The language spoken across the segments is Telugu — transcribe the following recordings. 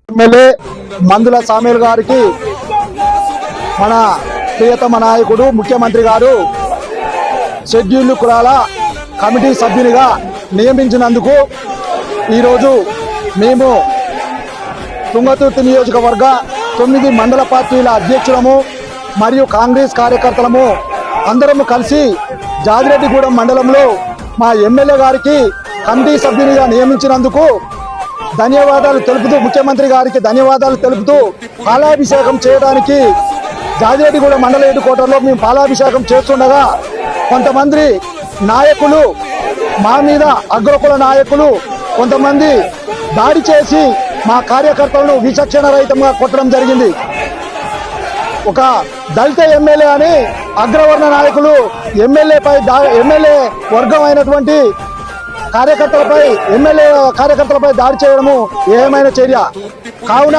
ఎమ్మెల్యే మందుల సామేల్ గారికి మన ప్రియతమ నాయకుడు ముఖ్యమంత్రి గారు షెడ్యూల్డ్ కులాల కమిటీ సభ్యునిగా నియమించినందుకు ఈరోజు మేము తుంగతుర్తి నియోజకవర్గ 9 మండల పార్టీల అధ్యక్షులము మరియు కాంగ్రెస్ కార్యకర్తలము అందరము కలిసి జాజిరెడ్డిగూడెం మండలంలో మా ఎమ్మెల్యే గారికి కమిటీ సభ్యునిగా నియమించినందుకు ధన్యవాదాలు తెలుపుతూ ముఖ్యమంత్రి గారికి ధన్యవాదాలు తెలుపుతూ పాలాభిషేకం చేయడానికి జాజిరెడ్డిగూడెం మండల హెడ్ క్వార్టర్లో మేము పాలాభిషేకం చేస్తుండగా కొంతమంది నాయకులు మా మీద అగ్రకుల నాయకులు కొంతమంది దాడి చేసి మా కార్యకర్తలను విచక్షణ రహితంగా కొట్టడం జరిగింది. ఒక దళిత ఎమ్మెల్యే అని అగ్రవర్ణ నాయకులు ఎమ్మెల్యే వర్గం అయినటువంటి ఎమ్మెల్యే కార్యకర్తలపై దాడి చేయడము ఏమైన చర్య. కావున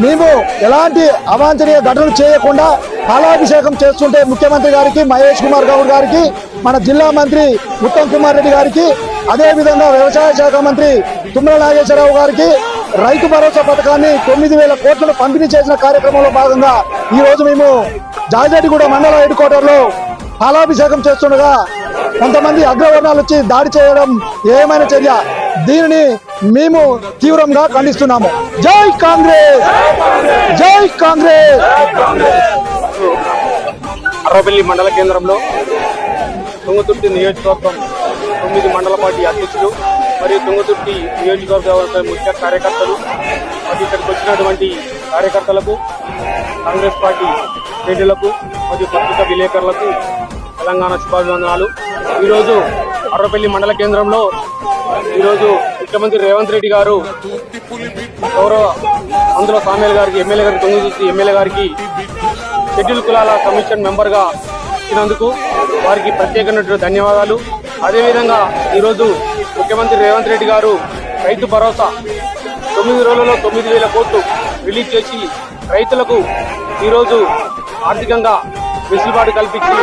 మేము ఎలాంటి అవాంఛనీయ ఘటనలు చేయకుండా పాలాభిషేకం చేస్తుంటే ముఖ్యమంత్రి గారికి, మహేష్ కుమార్ గౌడ్ గారికి, మన జిల్లా మంత్రి ఉత్తమ్ కుమార్ రెడ్డి గారికి, అదేవిధంగా వ్యవసాయ శాఖ మంత్రి తుమ్మల నాగేశ్వరరావు గారికి రైతు భరోసా పథకాన్ని 9,000 కోట్లను పంపిణీ చేసిన కార్యక్రమంలో భాగంగా ఈ రోజు మేము జాజిరెడ్డిగూడెం మండల హెడ్ క్వార్టర్లో పాలాభిషేకం చేస్తుండగా కొంతమంది అగ్రవర్ణాలు వచ్చి దాడి చేయడం ఏమైన చర్య. దీనిని మేము తీవ్రంగా ఖండిస్తున్నాము. జై కాంగ్రెస్, జై కాంగ్రెస్. అర్రపల్లి మండల కేంద్రంలో తుంగతుర్తి నియోజకవర్గం 9 మండల పార్టీ అధ్యక్షులు మరియు తుంగతుర్తి నియోజకవర్గ ముఖ్య కార్యకర్తలు మరియు ఇక్కడికి వచ్చినటువంటి కార్యకర్తలకు, కాంగ్రెస్ పార్టీ శ్రేణులకు మరియు పత్రికా విలేకరులకు తెలంగాణ శుభాభివందనాలు. ఈరోజు అర్రపల్లి మండల కేంద్రంలో ఈరోజు ముఖ్యమంత్రి రేవంత్ రెడ్డి గారు గౌరవ మందుల సామేల్ గారికి, ఎమ్మెల్యే గారికి, తుంగతుర్తి ఎమ్మెల్యే గారికి షెడ్యూల్ కులాల కమిషన్ మెంబర్గా ఇచ్చినందుకు వారికి ప్రత్యేకమైనటువంటి ధన్యవాదాలు. అదేవిధంగా ఈరోజు ముఖ్యమంత్రి రేవంత్ రెడ్డి గారు రైతు భరోసా 9 రోజులలో 9,000 కోట్లు రిలీజ్ చేసి రైతులకు ఈరోజు ఆర్థికంగా వెసులుబాటు కల్పించి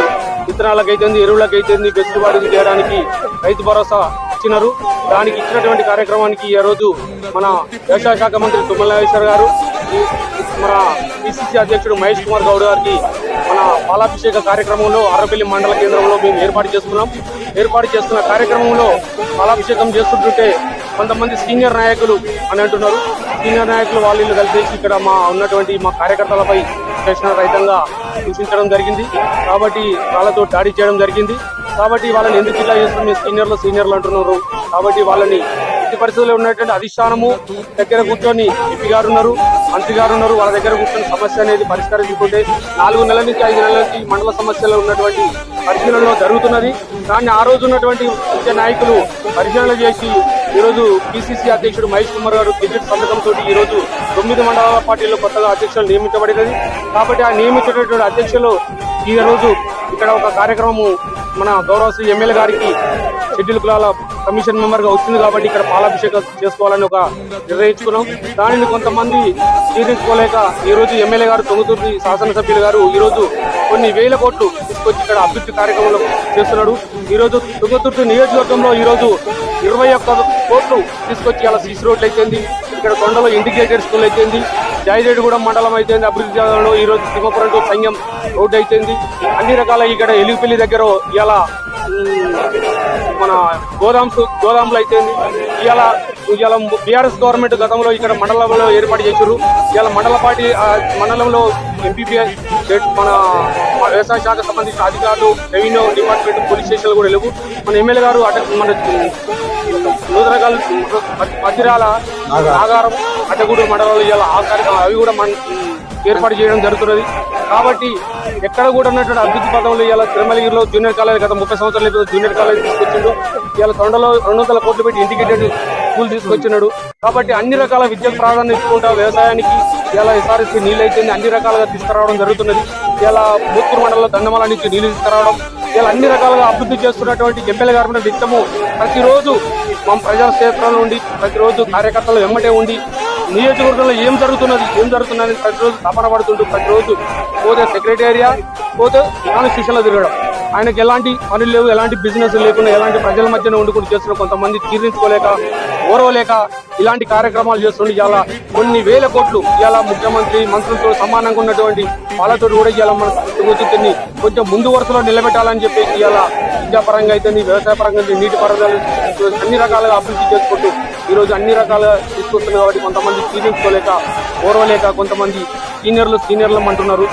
విత్తనాలకైతుంది, ఎరువులకైతుంది వెసులుబాటు చేయడానికి రైతు భరోసా ఇచ్చినారు. దానికి ఇచ్చినటువంటి కార్యక్రమానికి ఈ రోజు మన వ్యవసాయ శాఖ మంత్రి తుమ్మల నాగేశ్వర గారు, మన పిసిసి అధ్యక్షుడు మహేష్ కుమార్ గౌడ్ గారికి మన పాలాభిషేక కార్యక్రమంలో అర్రపల్లి మండల కేంద్రంలో మేము ఏర్పాటు చేసుకున్న కార్యక్రమంలో పాలాభిషేకం చేస్తుంటే కొంతమంది సీనియర్ నాయకులు అని అంటున్నారు. సీనియర్ నాయకులు వాళ్ళు కలిసి ఇక్కడ ఉన్నటువంటి మా కార్యకర్తలపై రహితంగా సూచించడం జరిగింది. కాబట్టి వాళ్ళతో దాడి చేయడం జరిగింది. కాబట్టి వాళ్ళని ఎందుకు ఇలా చేస్తున్నారు, మీ సీనియర్లు అంటున్నారు. కాబట్టి వాళ్ళని ఎట్టి పరిస్థితుల్లో ఉన్నటువంటి అధిష్టానము దగ్గర కూర్చొని ఎంపీ గారు ఉన్నారు, మంత్రి గారు ఉన్నారు, వాళ్ళ దగ్గర కూర్చొని సమస్య అనేది పరిష్కరించుకుంటే 4 నెలల నుంచి 5 నెలల నుంచి మండల సమస్యలో ఉన్నటువంటి పరిశీలనలో జరుగుతున్నది. దాన్ని ఆ రోజు ఉన్నటువంటి ముఖ్య నాయకులు పరిశీలన చేసి ఈరోజు పిసిసి అధ్యక్షుడు మహేష్ కుమార్ గారు గెజెట్ సంతకంతో ఈరోజు 9 మండల పార్టీల్లో కొత్తగా అధ్యక్షులు నియమించబడినది. కాబట్టి ఆ నియమించినటువంటి అధ్యక్షులు ఈ రోజు ఇక్కడ ఒక కార్యక్రమము మన గౌరవ శ్రీ ఎమ్మెల్యే గారికి షెడ్యూల్ కులాల కమిషన్ మెంబర్గా వచ్చింది కాబట్టి ఇక్కడ పాలాభిషేకం చేసుకోవాలని ఒక నిర్ణయించుకున్నాం. దానిని కొంతమంది జీర్ణించుకోలేక ఈరోజు ఎమ్మెల్యే గారు, తుంగతుర్తి శాసనసభ్యులు గారు ఈరోజు కొన్ని వేల కోట్లు తీసుకొచ్చి ఇక్కడ అభివృద్ధి కార్యక్రమంలో చేస్తున్నాడు. ఈరోజు తుంగతుర్తి నియోజకవర్గంలో ఈరోజు 21 కోట్లు తీసుకొచ్చి అలా సిసి రోడ్లు అయితేంది, ఇక్కడ కొండలో ఇంటిగ్రేటెడ్ స్కూల్ అయితేంది, జాజిరెడ్డిగూడెం మండలం అయితేంది, అభివృద్ధి చేయడంలో ఈరోజు సింగపురం టు సంగం రోడ్డు అయితేంది, అన్ని రకాల ఇక్కడ ఎలుగుపల్లి దగ్గర ఇలా మన గోదాంలు అయితేంది. ఇలా బీఆర్ఎస్ గవర్నమెంట్ గతంలో ఇక్కడ మండలంలో ఏర్పాటు చేశారు. ఇలా మండలంలో ఎంపీపీ మన వ్యవసాయ శాఖ సంబంధించిన అధికారులు, రెవెన్యూ డిపార్ట్మెంట్, పోలీస్ స్టేషన్లు కూడా లేవు. మన ఎమ్మెల్యే గారు మన నూతనగల్, మధ్యరాల, నాగారం, అడ్డగూడూరు మండలాలు ఇలా అవి కూడా ఏర్పాటు చేయడం జరుగుతున్నది. కాబట్టి ఎక్కడ కూడా ఉన్నటువంటి అభివృద్ధి పథంలో ఇలా తిరుమలగిరిలో జూనియర్ కాలేజ్ గత 30 సంవత్సరాలు జూనియర్ కాలేజ్ తీసుకొచ్చిండు. ఇలా తొండలో 200 కోట్లు పెట్టి ఇంటిగ్రేటెడ్ స్కూల్ తీసుకొచ్చినాడు. కాబట్టి అన్ని రకాల విద్యకు ప్రాధాన్యత ఇచ్చుకుంటా వ్యవసాయానికి ఇలా ఎస్ఆర్ఎస్సీ నీళ్ళు అయితే అన్ని రకాలుగా తీసుకురావడం జరుగుతున్నది. ఇలా మూత్కూరు మండలంలో దండమాల నుంచి నీళ్లు తీసుకురావడం, ఇలా అన్ని రకాలుగా అభివృద్ధి చేస్తున్నటువంటి ఎమ్మెల్యే గారు నిత్యము ప్రతిరోజు మా ప్రజా క్షేత్రంలో ఉండి ప్రతిరోజు కార్యకర్తలు వెంబడే ఉండి నియోజకవర్గంలో ఏం జరుగుతున్నది ప్రతిరోజు తపన పడుతుంటూ ప్రతిరోజు పోతే సెక్రటేరియా పోతే కాన్స్టిట్యూషన్లో తిరగడం. ఆయనకి ఎలాంటి పనులు లేవు, ఎలాంటి బిజినెస్ లేకుండా ఎలాంటి ప్రజల మధ్యన వండుకుని చేస్తున్న కొంతమంది జీర్ణించుకోలేక ఓరవలేక ఇలాంటి కార్యక్రమాలు చేస్తుండే ఇవాళ కొన్ని వేల కోట్లు ఇవాళ ముఖ్యమంత్రి మంత్రులతో సమానంగా ఉన్నటువంటి వాళ్ళతో కూడా ఇవాళ మన తుంగతుర్తిని కొంచెం ముందు వరుసలో నిలబెట్టాలని చెప్పేసి ఇవాళ విద్యాపరంగా అయితే వ్యవసాయ పరంగా నీటి పారుదల అన్ని రకాలుగా అభివృద్ధి చేసుకుంటూ ఈ రోజు అన్ని రకాలుగా తీసుకొస్తుంది కాబట్టి కొంతమంది జీర్ణించుకోలేక ఓర్వలేక కొంతమంది సీనియర్లు అంటున్నారు.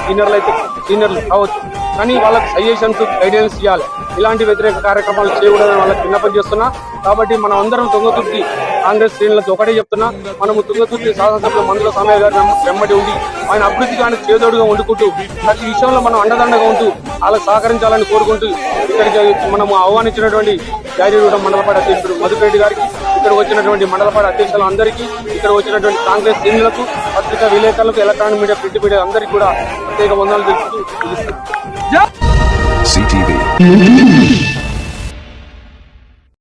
సీనియర్లు కావచ్చు, కానీ వాళ్ళకి సజెషన్స్ గైడెన్స్ ఇవ్వాలి. ఇలాంటి వ్యతిరేక కార్యక్రమాలు చేయకూడదని వాళ్ళకి విన్నపం చేస్తున్నా. కాబట్టి మనం అందరం తుంగతుర్తి కాంగ్రెస్ శ్రేణులతో ఒకటే చెప్తున్నా, మనము తుంగతుర్తి శాసనసభ్యులు మందుల సమయ గారి వెంబడి ఉండి ఆయన అభివృద్ధి కానీ చేదోడుగా వండుకుంటూ ప్రతి విషయంలో మనం అండదండగా ఉంటూ వాళ్ళకి సహకరించాలని కోరుకుంటూ ఇక్కడికి మనము ఆహ్వానించినటువంటి జాయిగూడెం మండలపాటి అధ్యక్షుడు మధురెడ్డి గారికి, ఇక్కడ వచ్చినటువంటి మండలపాటి అధ్యక్షులు అందరికీ, ఇక్కడ వచ్చినటువంటి కాంగ్రెస్ శ్రేణులకు, పత్రికా విలేకరులకు, ఎలక్ట్రానిక్ మీడియా, ప్రింట్ మీడియా అందరికీ కూడా ప్రత్యేక వందనాలు తెలుపుతూ CTV.